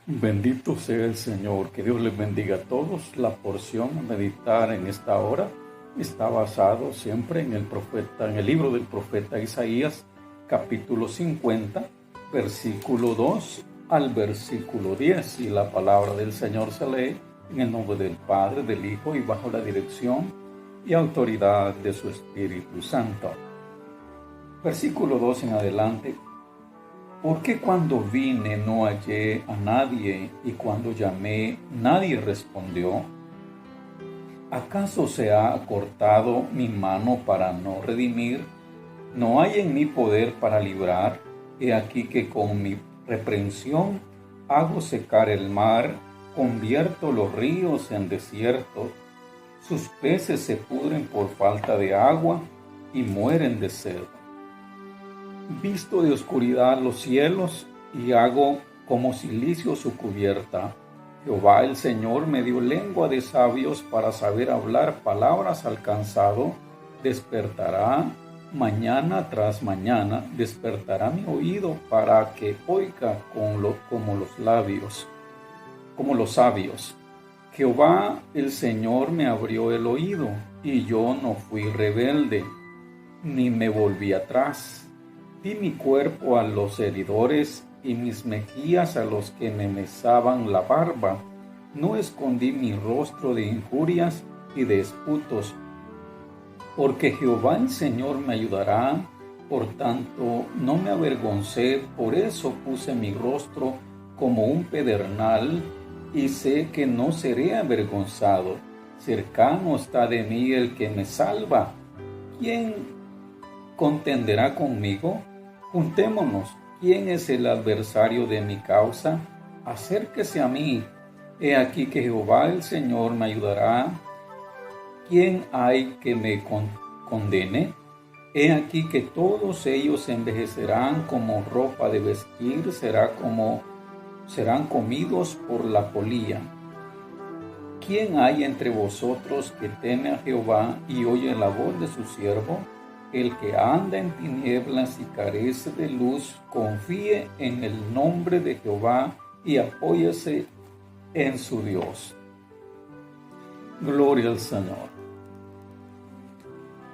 Bendito sea el Señor, que Dios les bendiga a todos. La porción a meditar en esta hora está basado siempre en el libro del profeta Isaías, capítulo 50, versículo 2 al versículo 10. Y la palabra del Señor se lee en el nombre del Padre, del Hijo y bajo la dirección y autoridad de su Espíritu Santo. Versículo 2 en adelante. ¿Por qué cuando vine no hallé a nadie y cuando llamé nadie respondió? ¿Acaso se ha acortado mi mano para no redimir? ¿No hay en mi poder para librar? He aquí que con mi reprensión hago secar el mar, convierto los ríos en desierto. Sus peces se pudren por falta de agua y mueren de sed. Visto de oscuridad los cielos y hago como cilicio su cubierta. Jehová el Señor me dio lengua de sabios para saber hablar palabras al cansado. Despertará mañana tras mañana, despertará mi oído para que oiga como los sabios. Jehová el Señor me abrió el oído y yo no fui rebelde, ni me volví atrás. Di mi cuerpo a los heridores y mis mejillas a los que me mesaban la barba. No escondí mi rostro de injurias y de esputos, porque Jehová el Señor me ayudará. Por tanto, no me avergoncé, por eso puse mi rostro como un pedernal y sé que no seré avergonzado. Cercano está de mí el que me salva. ¿Quién contenderá conmigo? Juntémonos. ¿Quién es el adversario de mi causa? Acérquese a mí. He aquí que Jehová el Señor me ayudará. ¿Quién hay que me condene? He aquí que todos ellos envejecerán como ropa de vestir, serán comidos por la polilla. ¿Quién hay entre vosotros que teme a Jehová y oye la voz de su siervo? El que anda en tinieblas y carece de luz, confíe en el nombre de Jehová y apóyese en su Dios. Gloria al Señor.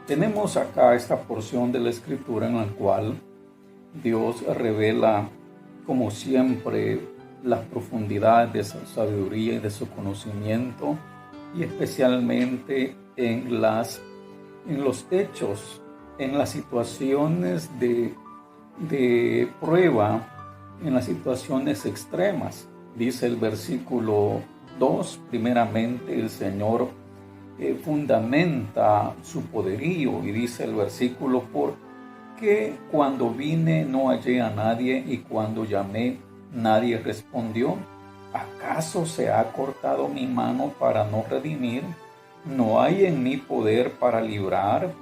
Tenemos acá esta porción de la Escritura en la cual Dios revela, como siempre, las profundidades de su sabiduría y de su conocimiento, y especialmente en los hechos, en las situaciones de prueba, en las situaciones extremas. Dice el versículo 2, primeramente el Señor fundamenta su poderío, y dice el versículo: ¿por qué cuando vine no hallé a nadie y cuando llamé nadie respondió? ¿Acaso se ha cortado mi mano para no redimir? ¿No hay en mi poder para librar?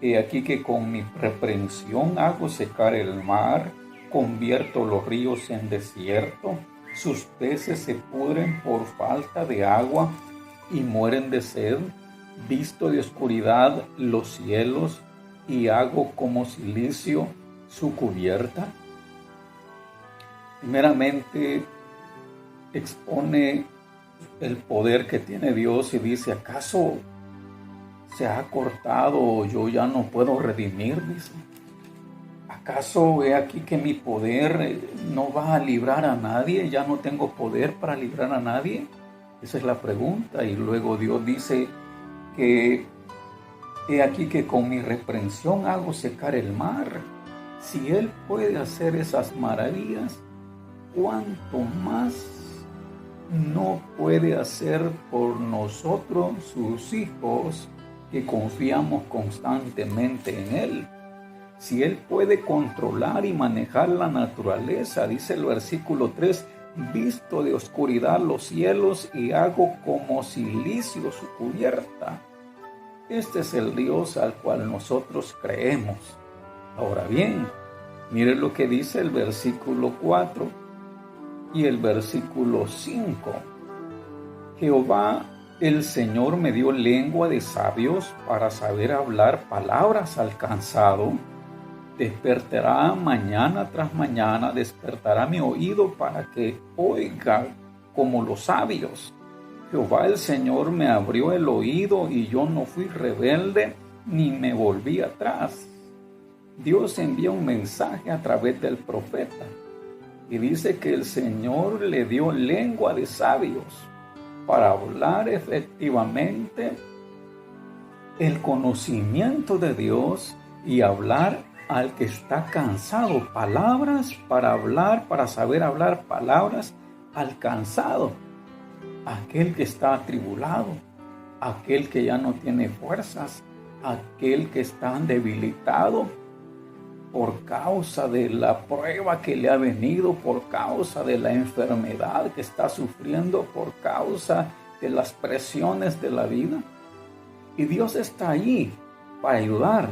He aquí que con mi reprensión hago secar el mar, convierto los ríos en desierto, sus peces se pudren por falta de agua y mueren de sed. Visto de oscuridad los cielos y hago como cilicio su cubierta. Primeramente expone el poder que tiene Dios y dice: ¿acaso se ha cortado, yo ya no puedo redimir? Dice: ¿acaso he aquí que mi poder no va a librar a nadie? ¿Ya no tengo poder para librar a nadie? Esa es la pregunta. Y luego Dios dice que he aquí que con mi reprensión hago secar el mar. Si Él puede hacer esas maravillas, ¿cuánto más no puede hacer por nosotros, sus hijos, que confiamos constantemente en Él? Si Él puede controlar y manejar la naturaleza, dice el versículo 3, visto de oscuridad los cielos y hago como cilicio su cubierta. Este es el Dios al cual nosotros creemos. Ahora bien, mire lo que dice el versículo 4 y el versículo 5. Jehová el Señor me dio lengua de sabios para saber hablar palabras al cansado. despertará mañana tras mañana, despertará mi oído para que oiga como los sabios. Jehová el Señor me abrió el oído y yo no fui rebelde ni me volví atrás. Dios envía un mensaje a través del profeta y dice que el Señor le dio lengua de sabios para hablar efectivamente el conocimiento de Dios y hablar al que está cansado, palabras para hablar, para saber hablar palabras al cansado, aquel que está atribulado, aquel que ya no tiene fuerzas, aquel que está debilitado por causa de la prueba que le ha venido, por causa de la enfermedad que está sufriendo, por causa de las presiones de la vida. Y Dios está ahí para ayudar.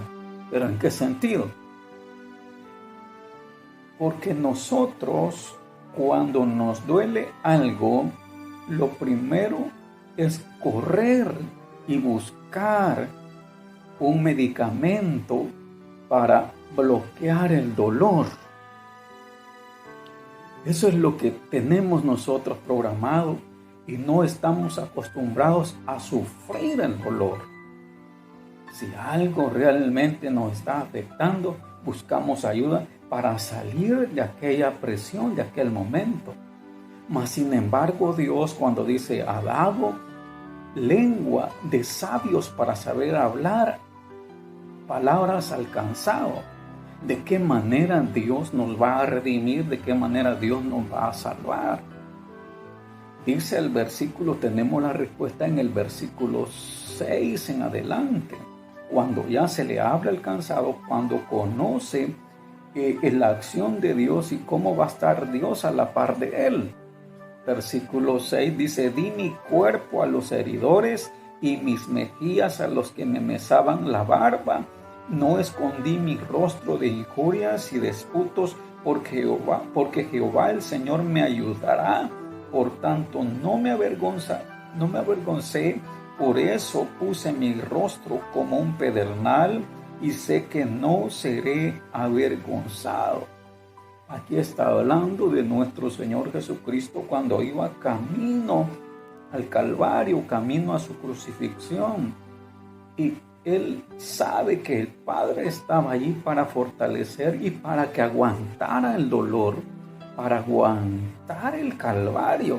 ¿Pero en qué sentido? Porque nosotros, cuando nos duele algo, lo primero es correr y buscar un medicamento para bloquear el dolor. Eso es lo que tenemos nosotros programado y no estamos acostumbrados a sufrir el dolor. Si algo realmente nos está afectando, buscamos ayuda para salir de aquella presión, de aquel momento. Mas sin embargo, Dios, cuando dice, ha dado lengua de sabios para saber hablar palabras al cansado, ¿de qué manera Dios nos va a redimir? ¿De qué manera Dios nos va a salvar? Dice el versículo, tenemos la respuesta en el versículo 6 en adelante. Cuando ya se le habla al cansado, cuando conoce la acción de Dios y cómo va a estar Dios a la par de él. Versículo 6 dice, di mi cuerpo a los heridores y mis mejillas a los que me mesaban la barba. No escondí mi rostro de injurias y disputos, porque Jehová el Señor me ayudará. Por tanto, no me avergoncé. Por eso puse mi rostro como un pedernal y sé que no seré avergonzado. Aquí está hablando de nuestro Señor Jesucristo cuando iba camino al Calvario, camino a su crucifixión. Y Él sabe que el Padre estaba allí para fortalecer y para que aguantara el dolor, para aguantar el Calvario.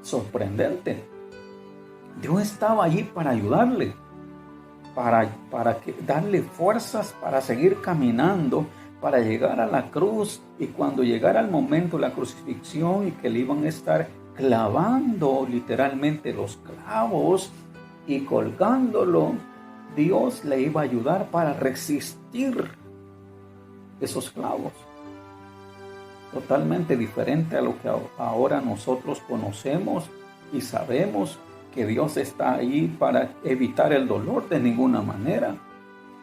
Sorprendente. Dios estaba allí para ayudarle, para darle fuerzas para seguir caminando, para llegar a la cruz, y cuando llegara el momento de la crucifixión y que le iban a estar clavando literalmente los clavos y colgándolo, Dios le iba a ayudar para resistir esos clavos. Totalmente diferente a lo que ahora nosotros conocemos y sabemos que Dios está ahí para evitar el dolor de ninguna manera.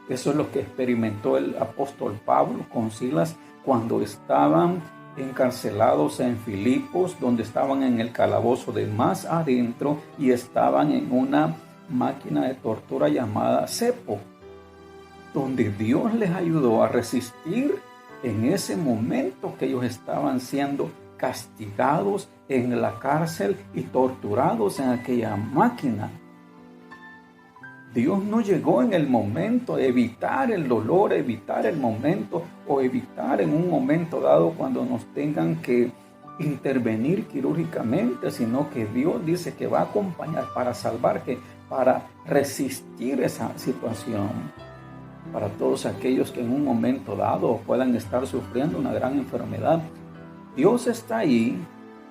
Eso es lo que experimentó el apóstol Pablo con Silas cuando estaban encarcelados en Filipos, donde estaban en el calabozo de más adentro y estaban en una máquina de tortura llamada cepo, donde Dios les ayudó a resistir en ese momento que ellos estaban siendo castigados en la cárcel y torturados en aquella máquina. Dios no llegó en el momento de evitar el dolor, evitar el momento o evitar en un momento dado cuando nos tengan que intervenir quirúrgicamente, sino que Dios dice que va a acompañar para salvar, para resistir esa situación. Para todos aquellos que en un momento dado puedan estar sufriendo una gran enfermedad, Dios está ahí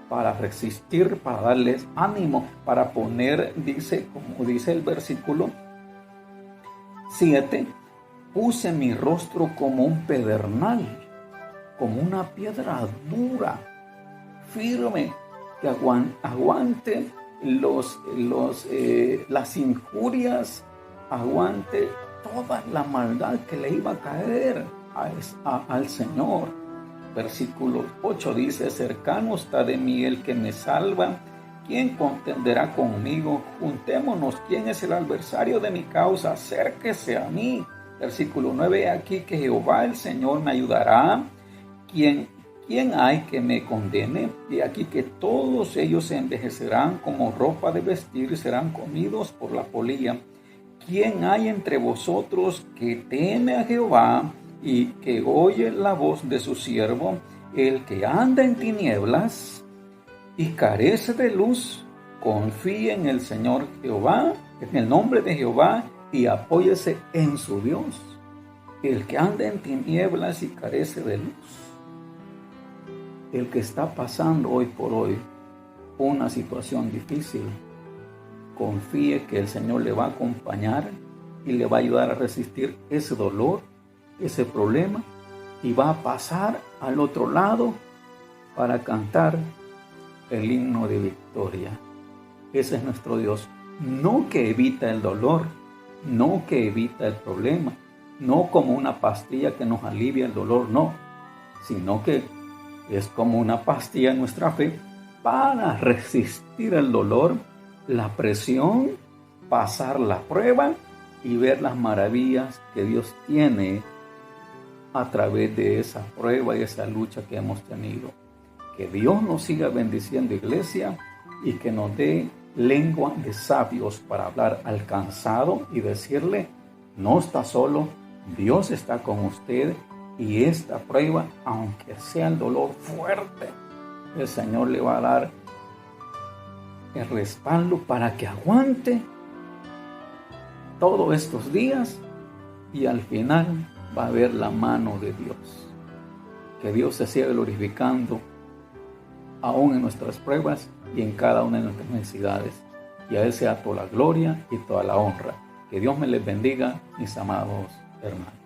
para resistir, para darles ánimo, para poner, dice, como dice el versículo 7, puse mi rostro como un pedernal, como una piedra dura, firme, que aguante las injurias, aguante toda la maldad que le iba a caer al Señor. Versículo 8 dice, cercano está de mí el que me salva. ¿Quién contenderá conmigo? Juntémonos. ¿Quién es el adversario de mi causa? Acérquese a mí. Versículo 9, aquí que Jehová el Señor me ayudará. ¿Quién hay que me condene? Y aquí que todos ellos se envejecerán como ropa de vestir y serán comidos por la polilla. ¿Quién hay entre vosotros que teme a Jehová y que oye la voz de su siervo? El que anda en tinieblas y carece de luz, confíe en el Señor Jehová, en el nombre de Jehová, y apóyese en su Dios. El que anda en tinieblas y carece de luz, el que está pasando hoy por hoy una situación difícil, confíe que el Señor le va a acompañar y le va a ayudar a resistir ese dolor, ese problema, y va a pasar al otro lado para cantar el himno de victoria. Ese es nuestro Dios, no que evita el dolor, no que evita el problema, no como una pastilla que nos alivia el dolor, no, sino que es como una pastilla en nuestra fe para resistir el dolor, la presión, pasar la prueba y ver las maravillas que Dios tiene a través de esa prueba y esa lucha que hemos tenido. Que Dios nos siga bendiciendo, iglesia, y que nos dé lengua de sabios para hablar al cansado y decirle: no está solo, Dios está con usted, y esta prueba, aunque sea el dolor fuerte, el Señor le va a dar el respaldo para que aguante todos estos días, y al final va a ver la mano de Dios. Que Dios se siga glorificando aún en nuestras pruebas y en cada una de nuestras necesidades. Y a Él sea toda la gloria y toda la honra. Que Dios me les bendiga, mis amados hermanos.